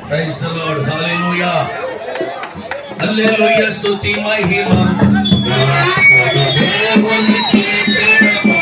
Praise the Lord. Hallelujah hallelujah. స్తుతి మహిమ దేవునికి చెందును.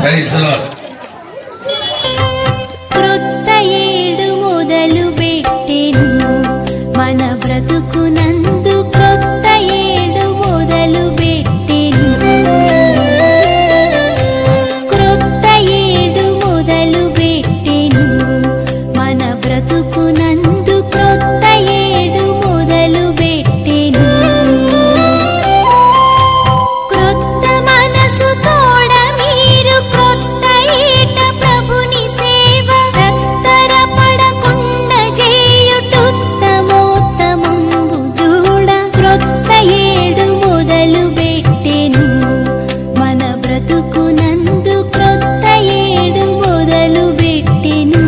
Praise the Lord. క్రొత్త ఏడు మొదలు పెట్టెను మన బ్రతుకునందు, క్రొత్త ఏడు మొదలు పెట్టెను, క్రొత్త ఏడు మొదలు పెట్టెను మన బ్రతుకునందు, క్రొత్త ఏడు మొదలు పెట్టెను. క్రొత్త మనసు తోడ మీరు క్రొత్త ఏట ప్రభుని సేవ రత్తర పడకుండా చేయుటుత్తమోత్తమంబు దూడ. క్రొత్త ఏడు మొదలు పెట్టెను మన బ్రతుకునందు, క్రొత్త ఏడు మొదలు పెట్టెను.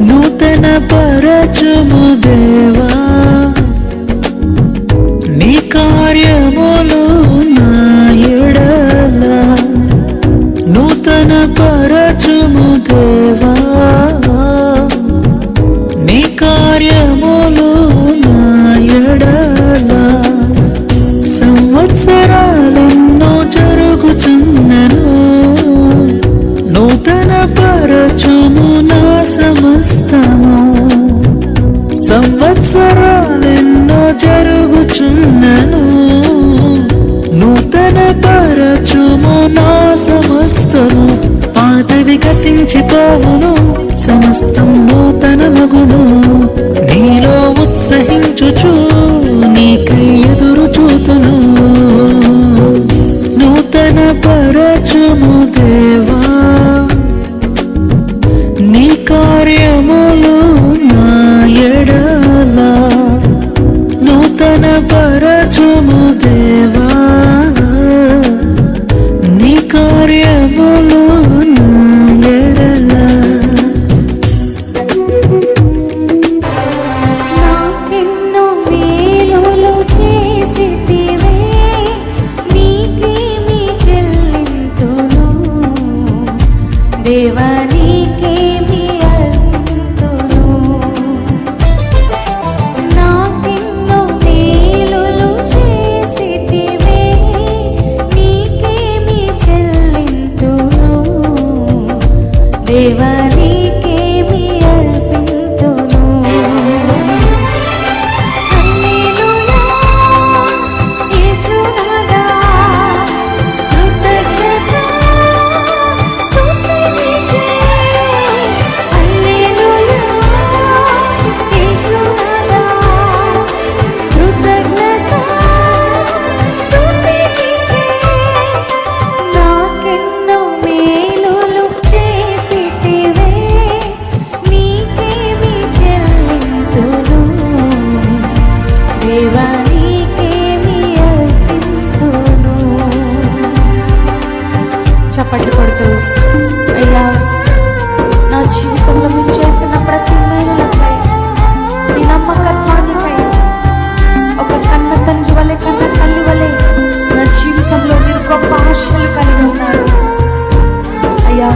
నూతన పరచుము దేవా నీ కార్యములు నా ఎడల, నూతన పరచుము దేవా నీ కార్యములు నా ఎడల. సంవత్సరాలెన్నో జరుగుచున్నను, నూతన పరచుము నా సమస్తము. సంవత్సరాలెన్నో జరుగుచున్నను, నూతన పరచుము నా సమస్తము. పాతవి గతించిపోవును, సమస్తం నూతన మగును. నీలో ఉత్సహించుచు నీకై ఎదురు చూతును. నూతన పరచుము దేవా నీ కార్యములు నా ఎడల, నూతన పరచుము దేవా నీ కార్యములు నా ఎడల. నాకెన్నో మేలులు చేసితివే, నీకేమి చెల్లింతును దేవా, నీకేమి అర్పింతును. నాకెన్నో మేలులు చేసితివే, నీకేమి చెల్లింతును దేవా, నీకేమి అర్పింతును. హల్లెలూయా యేసునాథా, కృతజ్ఞత స్తుతి నీకే. హల్లెలూయా యేసునాథా, కృతజ్ఞత స్తుతి నీకే. నాకెన్నో మేలులు చేసితివే, నీకేమి చెల్లింతును దేవా, నీకేమి అర్పింతును. చప్పట్లు కొడుతూ, అయ్యా నా జీవితంలో మీరు చేస్తున్న ప్రతి మేలులకై, నీ నమ్మకత్వానికై, ఒక కన్న తండ్రి వలె, కన్న తల్లి వలె నా జీవితంలో మీరు గొప్ప ఆశలు కలిగి ఉన్నారు. అయ్యా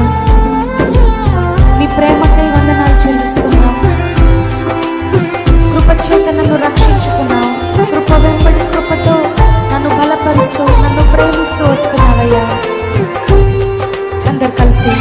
నీ ప్రేమకై వందనాలు చెల్లిస్తున్నాం. కృపచేత నన్ను రక్షించుకున్నావు, కృప వెంబడి కృపతో నన్ను బలపరుస్తూ, నన్ను ప్రేమిస్తూ వస్తున్నావయ్యా. అందరు కలిసి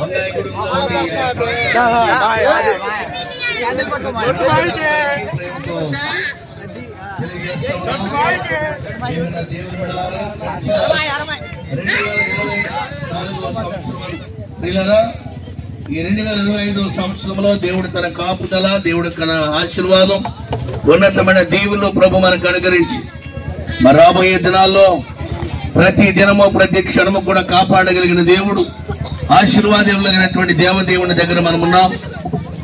వంగాయకుడు కోటి ప్రియులారా, ఈ 2025 సంవత్సరంలో దేవుడు తన కాపుదల, దేవుడు తన ఆశీర్వాదం, ఉన్నతమైన దీవులు ప్రభు మనకు అనుగ్రహించి మరి రాబోయే దినాల్లో ప్రతి దినము ప్రతి క్షణము కూడా కాపాడగలిగిన దేవుడు, ఆశీర్వాదం కలిగినటువంటి దేవదేవుని దగ్గర మనం ఉన్నాం.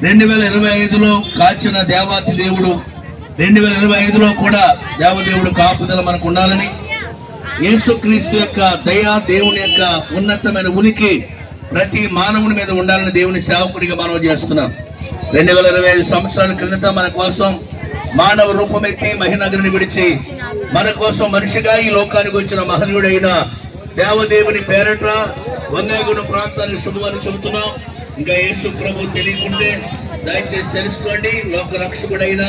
2025లో కాచిన దేవాతి దేవుడు 2025లో కూడా దేవదేవుడు కాపుదల మనకు ఉండాలని, యేసుక్రీస్తు యొక్క దయా, దేవుని యొక్క ఉన్నతమైన ఉనికి ప్రతి మానవుని మీద ఉండాలని దేవుని సేవకుడిగా మనం చేస్తున్నాం. 2025 సంవత్సరాల క్రిందట మన కోసం మానవ రూపమెత్తి మహినగరిని విడిచి మన కోసం మనిషిగా ఈ లోకానికి వచ్చిన మహనీయుడైన దేవదేవుని పేరట వంగాయగూడ ప్రాంతానికి శుభమని చెబుతున్నాం. ఇంకా యేసు ప్రభు తెలియకుంటే దయచేసి తెలుసుకోండి. లోక రక్షకుడైన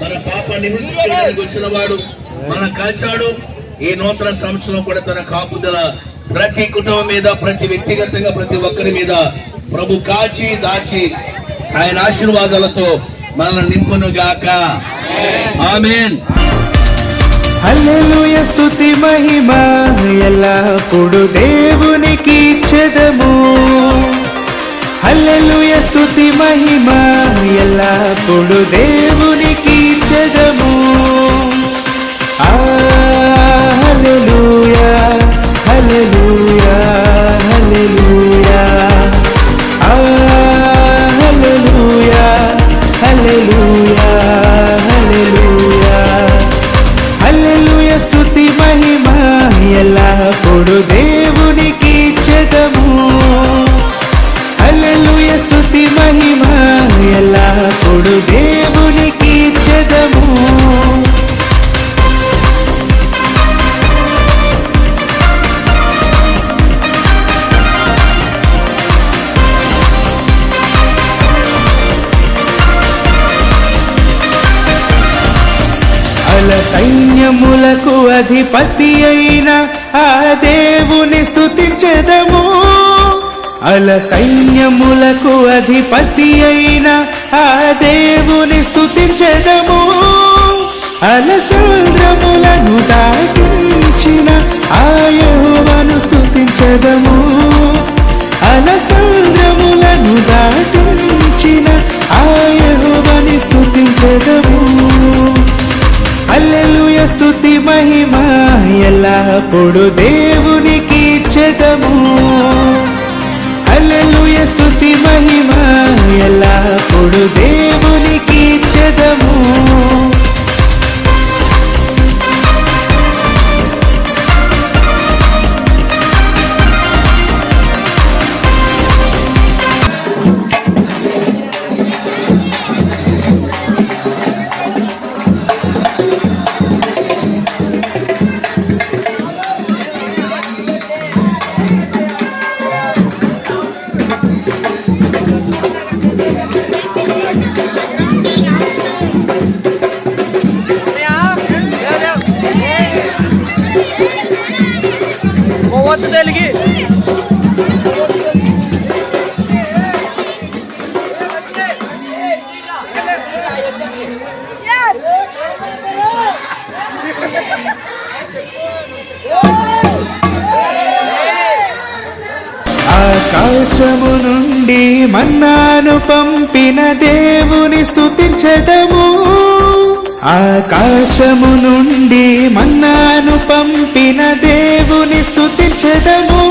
మన పాపాన్ని నివృత్తించడానికి వచ్చిన వాడు మన కాచాడు. ఈ నూతన సంవత్సరం కూడా తన కాపుదల ప్రతి కుటుంబం మీద, ప్రతి వ్యక్తిగతంగా ప్రతి ఒక్కరి మీద ప్రభు కాచి దాచి ఆయన ఆశీర్వాదాలతో మనల్ని నింపును గాక. ఆమేన్. హల్లెలూయా, స్తుతి మహిమ ఎల్లప్పుడు దేవునికి ఇచ్చెదము. హల్లెలూయా, స్తుతి మహిమ ఎల్లప్పుడు దేవునికి ఇచ్చెదము. హల్లెలూయా, హల్లెలూయా, హల్లెలూయా, హల్లెలూయా, హల్లెలూయా, హల్లెలూయా, హల్లెలూయా, స్తుతి మహిమ ఎల్లప్పుడు దేవునికి ఇచ్చెదము. హల్లెలూయా, స్తుతి మహిమ ఎల్లప్పుడు దేవునికి ఇచ్చెదము. సైన్యములకు అధిపతి అయిన ఆ దేవుని స్తుతించెదము. సైన్యములకు అధిపతి అయిన ఆ దేవుని స్తుతించెదము. సముద్రములను దాటించిన ఆ యెహోవాను స్తుతించెదము. సముద్రములను దాటించిన ఆ యెహోవాని స్తుతించెదము. హల్లెలూయా, స్తుతి మహిమ ఎల్లప్పుడు దేవునికి ఇచ్చెదము. హల్లెలూయా, స్తుతి మహిమ ఎల్లప్పుడు దేవునికి ఇచ్చెదము. తెలుగు ఆకాశము నుండి మన్నాను పంపిన దేవుని స్తుతించెదము. ఆకాశము నుండి మన్నాను పంపిన దేవుని స్తుతించెదము.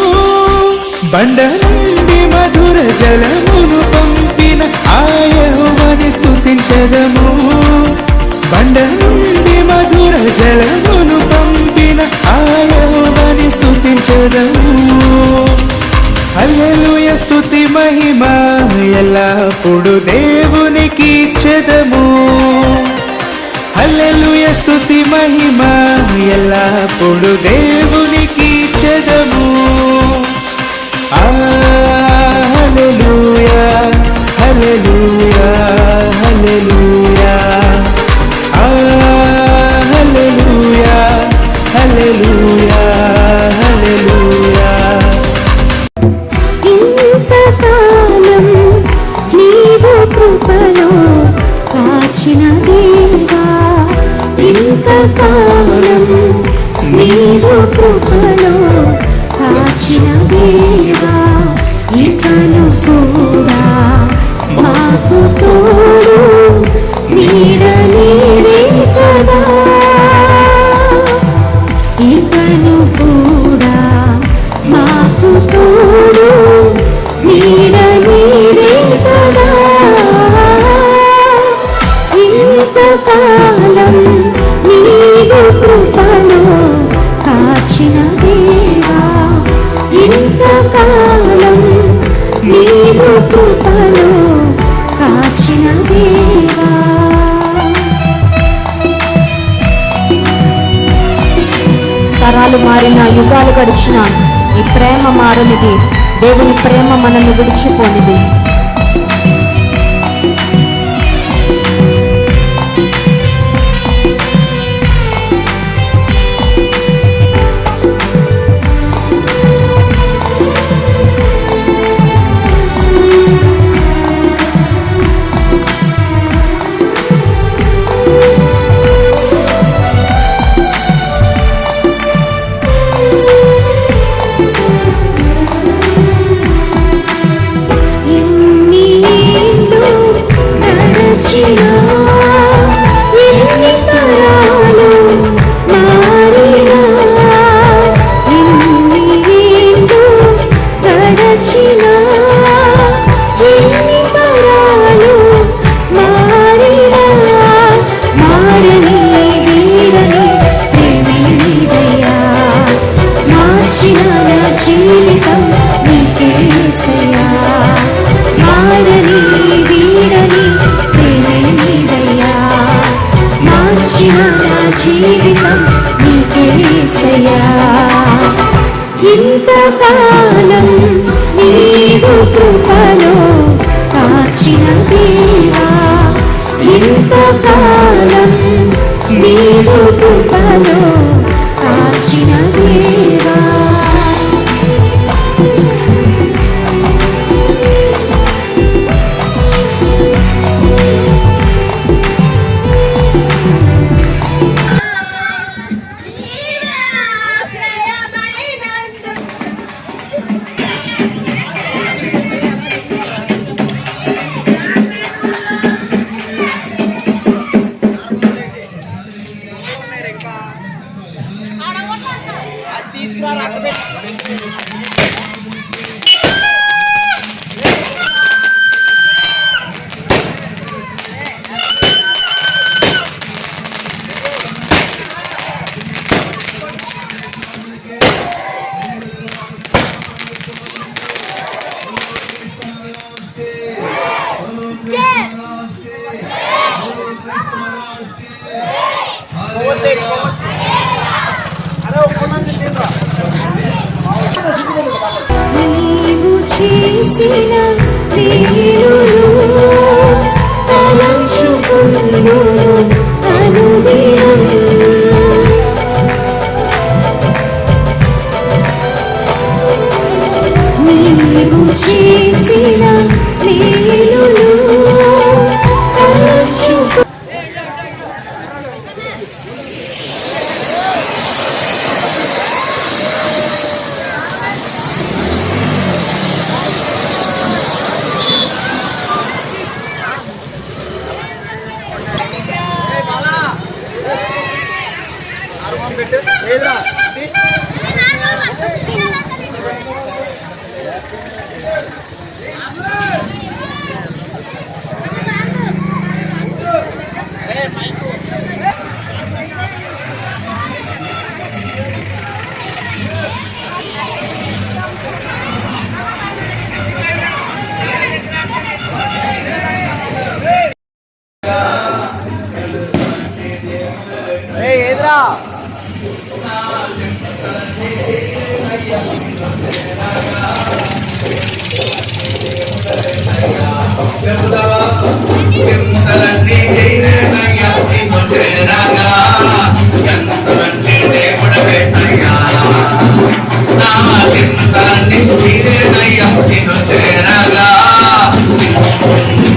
బండ నుండి మధుర జలమును పంపిన ఆ యెహోవాని స్తుతించెదము. బండ నుండి మధుర జలమును పంపిన ఆ యెహోవాని స్తుతించెదము. హల్లెలూయా, స్తుతి మహిమ ఎల్లప్పుడు దేవునికి ఇచ్చెదము. హల్లెలూయా, స్తుతి మహిమ ఎల్లప్పుడు దేవునికి ఇచ్చెదము. హల్లెలూయా, హల్లెలూయా, హల్లెలూయా, హల్లెలూయా, హల్లెలూయా, హల్లెలూయా. ఇంతగా ఇంతకాలం నీదు కృపలో కాచిన దేవా, ఇకను కూడా మాకు తోడు నీడ నీరే కదా. ఇకను కూడా మాకు తోడు నీడ నీరే కదా. ఇంతకాలం నీదు కృపలో కాచిన దేవా, ఇంతకాలం నీదు కృపలో కాచిన దేవా. తరాలు మారిన, యుగాలు గడిచిన ఈ ప్రేమ మారనిది. దేవుని ప్రేమ మనల్ని విడిచిపోనిది. జీవితం నీకేసయ్యా. ఇంతకాలం నీదు కృపలో కాచిన దేవా, ఇంతకాలం నీదు కృపలో కాచిన దేవా. నీవు చేసిన మేలులు తలంచుకుందును అనుదినం. నీవు చేసిన మేలులు తలంచుకుందును.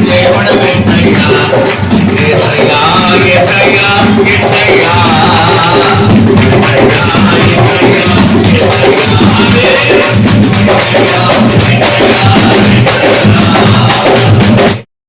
దేవుడు